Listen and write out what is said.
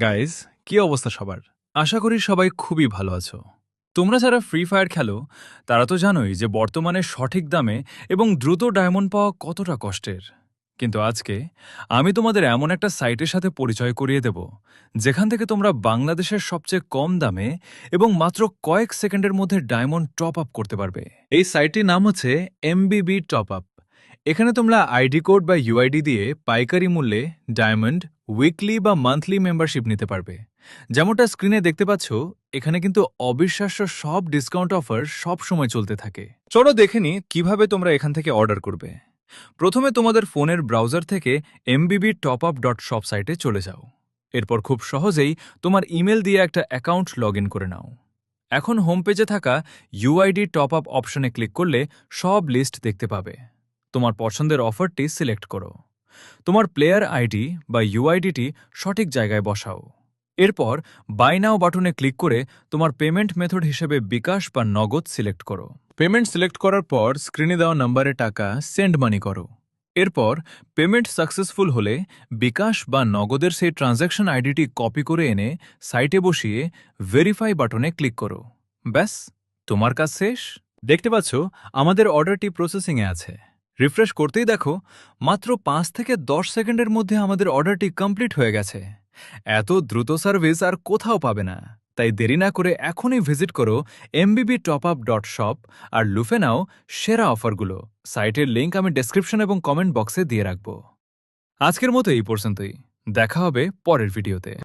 Guys, কি অবস্থা সবার? আশা করি সবাই খুবই ভালো আছো। তোমরা যারা ফ্রি ফায়ার খেলো তারা তো জানোই যে বর্তমানে সঠিক দামে এবং দ্রুত ডায়মন্ড পাওয়া কতটা কষ্টের। কিন্তু আজকে আমি তোমাদের এমন একটা সাইটের সাথে পরিচয় করিয়ে দেব যেখান থেকে তোমরা বাংলাদেশের সবচেয়ে কম দামে এবং মাত্র কয়েক সেকেন্ডের মধ্যে ডায়মন্ড টপ আপ করতে পারবে। এই সাইটটির নাম হচ্ছে এমবিবি টপ আপ। এখানে তোমরা আইডি কোড বা ইউআইডি দিয়ে পাইকারি মূল্যে ডায়মন্ড উইকলি বা মান্থলি মেম্বারশিপ নিতে পারবে। যেমনটা স্ক্রিনে দেখতে পাচ্ছ, এখানে কিন্তু অবিশ্বাস্য সব ডিসকাউন্ট অফার সব সময় চলতে থাকে। চলো দেখে নি কিভাবে তোমরা এখান থেকে অর্ডার করবে। প্রথমে তোমাদের ফোনের ব্রাউজার থেকে mbb.topup.shop সাইটে চলে যাও। এরপর খুব সহজেই তোমার ইমেল দিয়ে একটা অ্যাকাউন্ট লগ ইন করে নাও। এখন হোম পেজে থাকা ইউআইডি টপ আপ অপশনে ক্লিক করলে সব লিস্ট দেখতে পাবে। তোমার পছন্দের অফারটি সিলেক্ট করো। তোমার প্লেয়ার আইডি বা ইউআইডিটি সঠিক জায়গায় বসাও। এরপর বাই নাও বাটনে ক্লিক করে তোমার পেমেন্ট মেথড হিসেবে বিকাশ বা নগদ সিলেক্ট করো। পেমেন্ট সিলেক্ট করার পর স্ক্রিনে দেওয়া নম্বরে টাকা সেন্ড মানি করো। এরপর পেমেন্ট সাকসেসফুল হলে বিকাশ বা নগদের সেই ট্রানজ্যাকশন আইডিটি কপি করে এনে সাইটে বসিয়ে ভেরিফাই বাটনে ক্লিক করো। ব্যাস, তোমার কাজ শেষ। দেখতে পাচ্ছ আমাদের অর্ডারটি প্রসেসিংয়ে আছে। রিফ্রেশ করতেই দেখো মাত্র ৫ থেকে ১০ সেকেন্ডের মধ্যে আমাদের অর্ডারটি কমপ্লিট হয়ে গেছে। এত দ্রুত সার্ভিস আর কোথাও পাবে না। তাই দেরি না করে এখনই ভিজিট করো mbbtopup.shop আর লুফে নাও সেরা অফারগুলো। সাইটের লিঙ্ক আমি ডেসক্রিপশন এবং কমেন্ট বক্সে দিয়ে রাখব। আজকের মতো এই পর্যন্তই। দেখা হবে পরের ভিডিওতে।